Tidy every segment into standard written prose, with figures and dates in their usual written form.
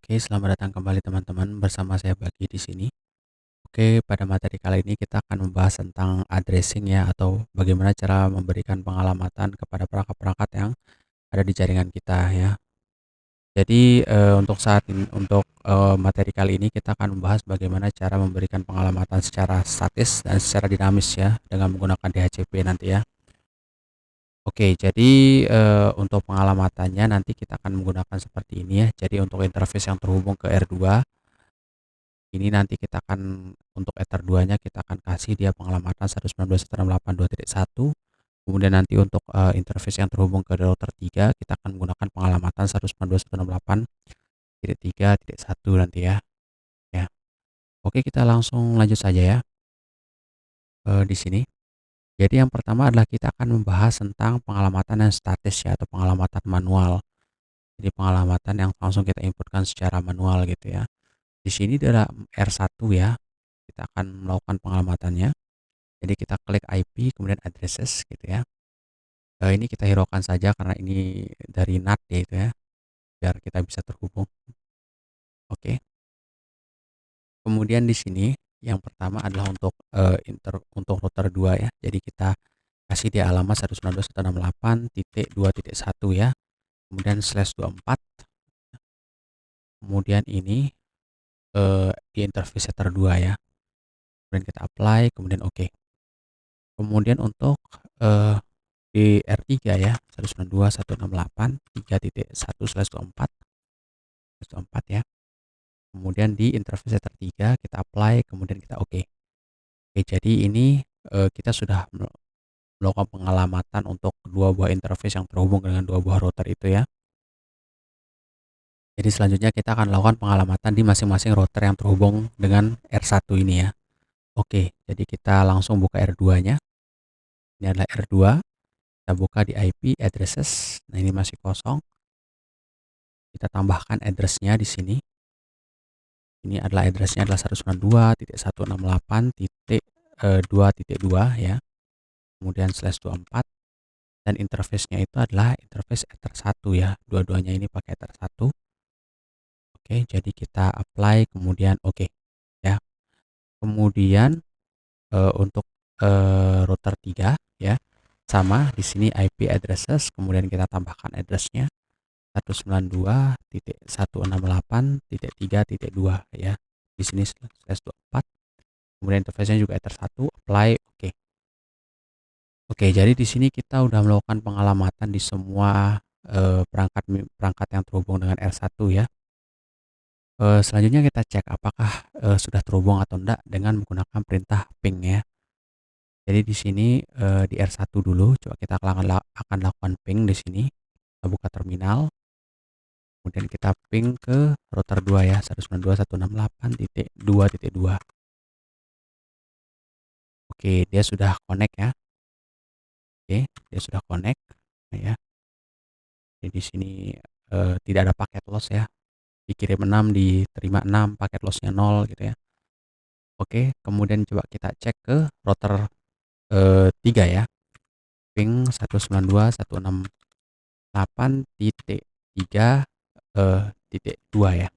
Oke, selamat datang kembali teman-teman, bersama saya Bagi di sini. Oke, pada materi kali ini kita akan membahas tentang addressing ya, atau bagaimana cara memberikan pengalamatan kepada perangkat-perangkat yang ada di jaringan kita ya. Jadi untuk saat ini, untuk materi kali ini kita akan membahas bagaimana cara memberikan pengalamatan secara statis dan secara dinamis ya, dengan menggunakan DHCP nanti ya. Oke, jadi untuk pengalamatannya nanti kita akan menggunakan seperti ini ya. Jadi untuk interface yang terhubung ke R2, ini nanti kita akan untuk Ether 2-nya kita akan kasih dia pengalamatan 192.168.2.1. Kemudian nanti untuk interface yang terhubung ke router 3 kita akan menggunakan pengalamatan 192.168.3.1 nanti ya. Ya. Oke, kita langsung lanjut saja ya di sini. Jadi yang pertama adalah kita akan membahas tentang pengalamatan yang statis ya, atau pengalamatan manual. Jadi pengalamatan yang langsung kita inputkan secara manual gitu ya. Di sini adalah R1 ya. Kita akan melakukan pengalamatannya. Jadi kita klik IP kemudian addresses gitu ya. Ini kita hiraukan saja karena ini dari NAT ya itu ya, biar kita bisa terhubung. Oke. Kemudian di sini yang pertama adalah untuk untuk router 2 ya. Jadi kita kasih dia alamat 192.168.2.1 ya. Kemudian /24. Kemudian ini di interface router 2 ya. Kemudian kita apply, kemudian oke. Kemudian untuk di R3 ya, 192.168.3.1/24 ya. Kemudian di interface router 3 kita apply, kemudian kita oke. Oke, jadi ini kita sudah melakukan pengalamatan untuk dua buah interface yang terhubung dengan dua buah router itu ya. Jadi selanjutnya kita akan lakukan pengalamatan di masing-masing router yang terhubung dengan R1 ini ya. Oke, jadi kita langsung buka R2-nya. Ini adalah R2. Kita buka di IP addresses. Nah, ini masih kosong. Kita tambahkan address-nya di sini. Ini adalah address-nya adalah 192.168.2.2 ya. Kemudian /24 dan interface-nya itu adalah interface Ether 1 ya. Dua-duanya ini pakai Ether 1. Oke, jadi kita apply kemudian oke ya. Kemudian untuk router 3 ya. Sama di sini IP addresses, kemudian kita tambahkan address-nya 192.168.3.2 ya. Di sini /24. Kemudian interface-nya juga Ether 1, apply oke. Oke, jadi di sini kita udah melakukan pengalamatan di semua perangkat yang terhubung dengan R1 ya. Selanjutnya kita cek apakah sudah terhubung atau enggak dengan menggunakan perintah ping ya. Jadi di sini di R1 dulu, coba kita akan lakukan ping di sini. Kita buka terminal. Kemudian kita ping ke router 2 ya, 192.168.2.2. Oke, dia sudah connect ya. Oke, dia sudah connect ya. Jadi di sini tidak ada paket loss ya. Dikirim 6, diterima 6, paket lossnya 0 gitu ya. Oke, kemudian coba kita cek ke router 3 ya. Ping 192.168.3.2 ya.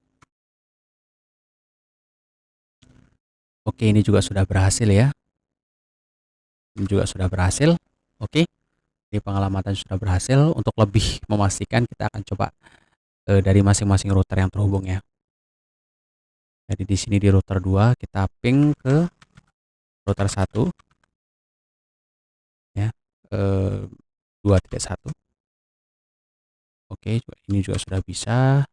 Oke, ini juga sudah berhasil ya. Ini juga sudah berhasil. Oke. Ini pengalamatan sudah berhasil. Untuk lebih memastikan kita akan coba dari masing-masing router yang terhubung ya. Jadi di sini di router 2 kita ping ke router 1 ya, 2.1. Oke, ini juga sudah bisa.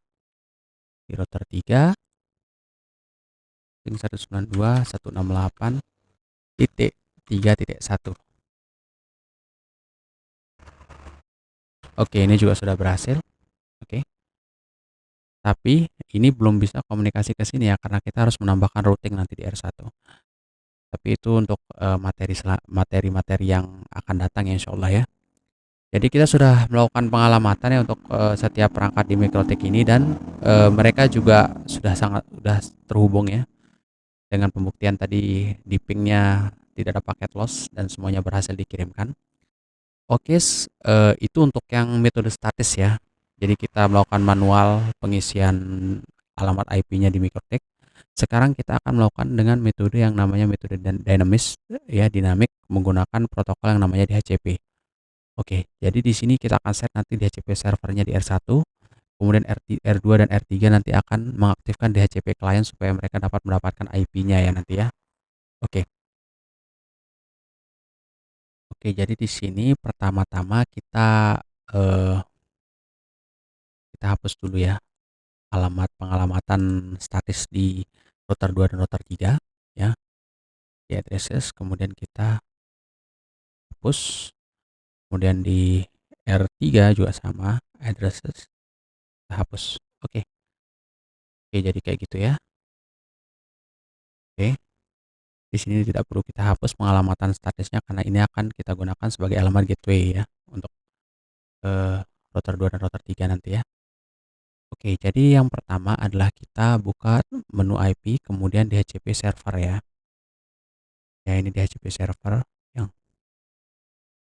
Di router 3 ping 192.168.3.1. Oke, ini juga sudah berhasil. Oke. Tapi ini belum bisa komunikasi ke sini ya, karena kita harus menambahkan routing nanti di R1. Tapi itu untuk materi-materi yang akan datang ya, insya Allah ya. Jadi kita sudah melakukan pengalamatan ya untuk setiap perangkat di Mikrotik ini, dan mereka juga sudah terhubung ya, dengan pembuktian tadi di pingnya tidak ada paket loss dan semuanya berhasil dikirimkan. Oke, itu untuk yang metode statis ya. Jadi kita melakukan manual pengisian alamat IP-nya di Mikrotik. Sekarang kita akan melakukan dengan metode yang namanya metode dinamis, ya, dinamik, menggunakan protokol yang namanya DHCP. Oke, jadi di sini kita akan set nanti DHCP servernya di R1, kemudian R2 dan R3 nanti akan mengaktifkan DHCP client supaya mereka dapat mendapatkan IP-nya ya nanti ya. Oke. Oke, jadi di sini pertama-tama eh, kita hapus dulu ya alamat pengalamatan statis di router 2 dan router 3 ya, di addresses, kemudian kita hapus, kemudian di R3 juga sama, addresses, kita hapus. Oke. Oke, jadi kayak gitu ya. Oke. Di sini tidak perlu kita hapus pengalamatan statusnya karena ini akan kita gunakan sebagai alamat gateway ya untuk eh, router 2 dan router 3 nanti ya. Oke, jadi yang pertama adalah kita buka menu IP kemudian DHCP server ya. Ya, ini DHCP server yang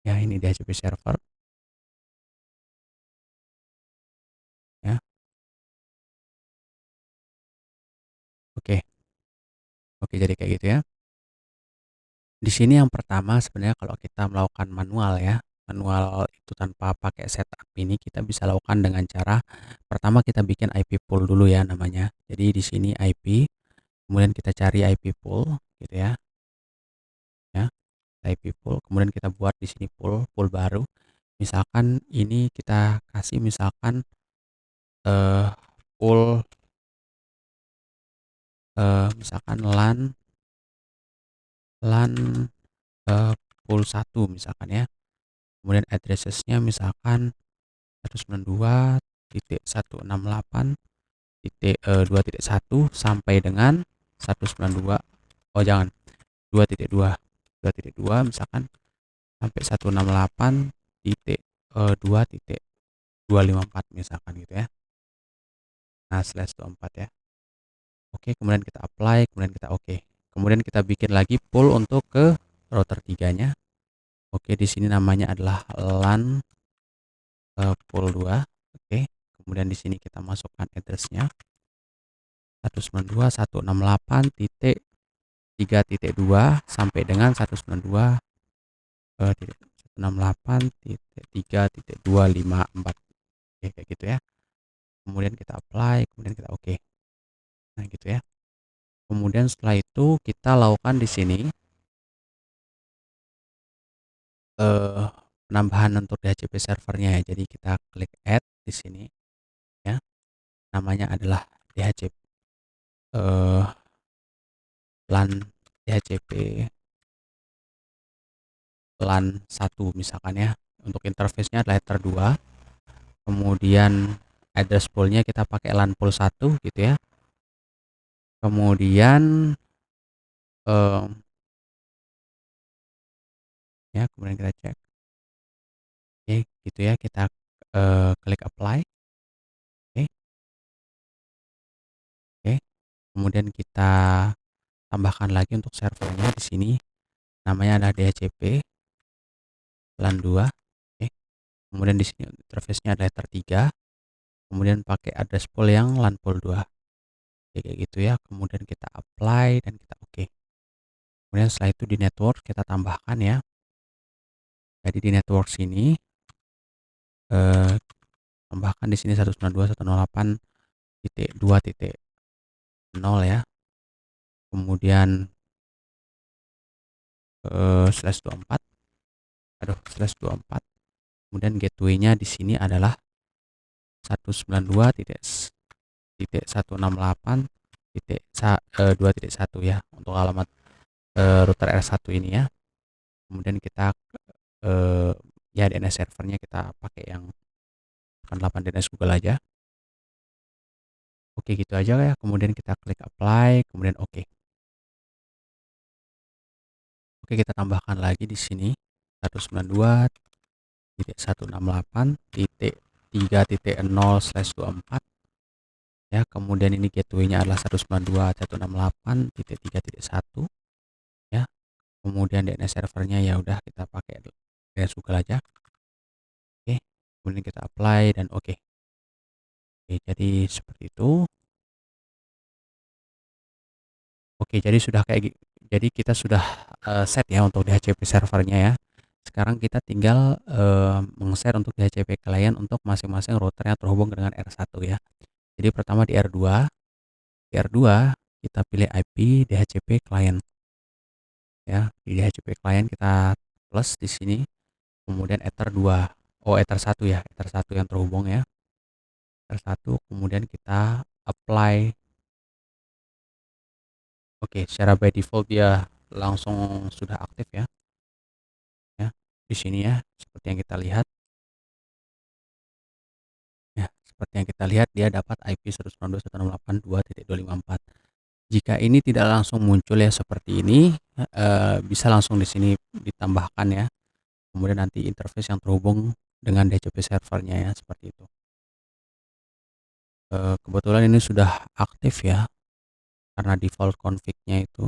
ini DHCP server ya. Oke. Oke, jadi kayak gitu ya. Di sini yang pertama sebenarnya kalau kita melakukan manual ya, manual itu tanpa pakai setup ini kita bisa lakukan dengan cara pertama kita bikin IP pool dulu ya namanya. Jadi di sini IP, kemudian kita cari IP pool gitu ya. Ya, IP pool, kemudian kita buat di sini pool baru. Misalkan ini kita kasih misalkan eh pool misalkan LAN pool 1 misalkan ya. Kemudian addressesnya misalkan 192.168.2.1 sampai dengan 192, oh jangan, 2.2 2.2 misalkan sampai 168.2.254 misalkan gitu ya. Nah, /24 ya. Oke, kemudian kita apply, kemudian kita oke. Kemudian kita bikin lagi pool untuk ke router 3-nya. Oke, di sini namanya adalah LAN pool 2. Oke. Kemudian di sini kita masukkan address-nya 192.168.3.2 sampai dengan 192.168.3.254. Oke, kayak gitu ya. Kemudian kita apply, kemudian kita oke. Nah, gitu ya. Kemudian setelah itu kita lakukan di sini penambahan untuk DHCP servernya ya. Jadi kita klik add di sini ya. Namanya adalah DHCP LAN DHCP LAN 1 misalkan ya. Untuk interface-nya adalah header 2. Kemudian address pool-nya kita pakai LAN pool 1 gitu ya. Kemudian ya, kemudian kita cek. Oke, gitu ya. Kita klik apply. Oke. Oke. Kemudian kita tambahkan lagi untuk servernya di sini. Namanya adalah DHCP LAN 2. Oke. Kemudian di sini interface-nya adalah header 3. Kemudian pakai address pool yang LAN pool 2. Oke, kayak gitu ya. Kemudian kita apply dan kita oke. Kemudian setelah itu di network kita tambahkan ya. Jadi di network sini tambahkan di sini 192.168.2.0 ya. Kemudian /24. /24. Kemudian gateway-nya di sini adalah 192.168.2.1 ya untuk alamat router R1 ini ya. Kemudian kita ya DNS servernya kita pakai yang 8 DNS Google aja. Oke, gitu aja ya. Kemudian kita klik apply, kemudian oke. Oke, kita tambahkan lagi di sini 192.168.3.0/24 ya. Kemudian ini gateway-nya adalah 192.168.3.1 ya. Kemudian DNS servernya ya udah kita pakai DNS Google aja. Oke, kemudian kita apply dan oke. Oke, jadi seperti itu. Oke, jadi kita sudah, set ya untuk DHCP servernya ya. Sekarang kita tinggal, meng-share untuk DHCP client untuk masing-masing routernya terhubung dengan R1 ya. Jadi pertama di R2 kita pilih IP DHCP client ya. Di DHCP client kita plus di sini, kemudian Ether 1 ya, Ether 1 yang terhubung ya. Ether 1 kemudian kita apply. Oke, secara by default dia langsung sudah aktif ya. Ya, di sini ya, seperti yang kita lihat. Ya, seperti yang kita lihat dia dapat IP 192.168.2.254. Jika ini tidak langsung muncul ya seperti ini, bisa langsung di sini ditambahkan ya. Kemudian nanti interface yang terhubung dengan DHCP servernya ya, seperti itu. Kebetulan ini sudah aktif ya, karena default config-nya itu.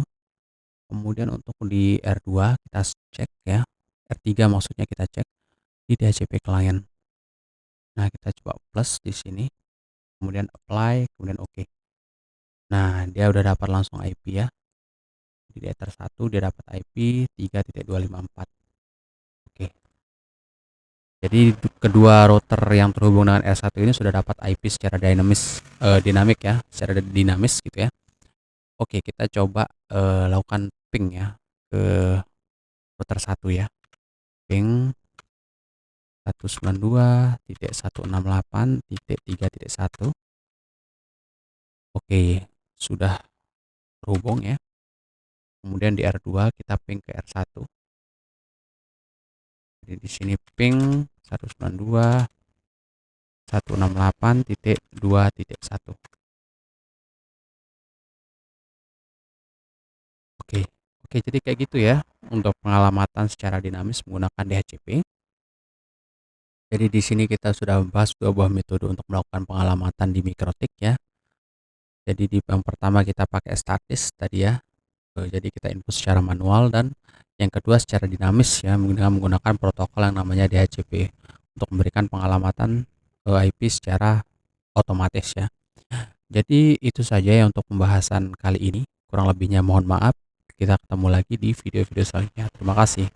Kemudian untuk di R2 kita cek ya, R3 maksudnya kita cek di DHCP client. Nah, kita coba plus di sini, kemudian apply, kemudian oke. Nah, dia udah dapat langsung IP ya. Di Ether 1 dia dapat IP 3.254. Oke. Jadi kedua router yang terhubung dengan R1 ini sudah dapat IP secara dinamik ya, secara dinamis gitu ya. Oke, kita coba lakukan ping ya ke router 1 ya. Ping 192.168.3.1. Oke, sudah terhubung ya. Kemudian di R2 kita ping ke R1. Jadi di sini ping 192.168.2.1. Oke. Oke, jadi kayak gitu ya untuk pengalamatan secara dinamis menggunakan DHCP. Jadi di sini kita sudah membahas dua buah metode untuk melakukan pengalamatan di Mikrotik ya. Jadi di yang pertama kita pakai statis tadi ya. Jadi kita input secara manual, dan yang kedua secara dinamis ya dengan menggunakan protokol yang namanya DHCP untuk memberikan pengalamatan IP secara otomatis ya. Jadi itu saja ya untuk pembahasan kali ini. Kurang lebihnya mohon maaf. Kita ketemu lagi di video-video selanjutnya. Terima kasih.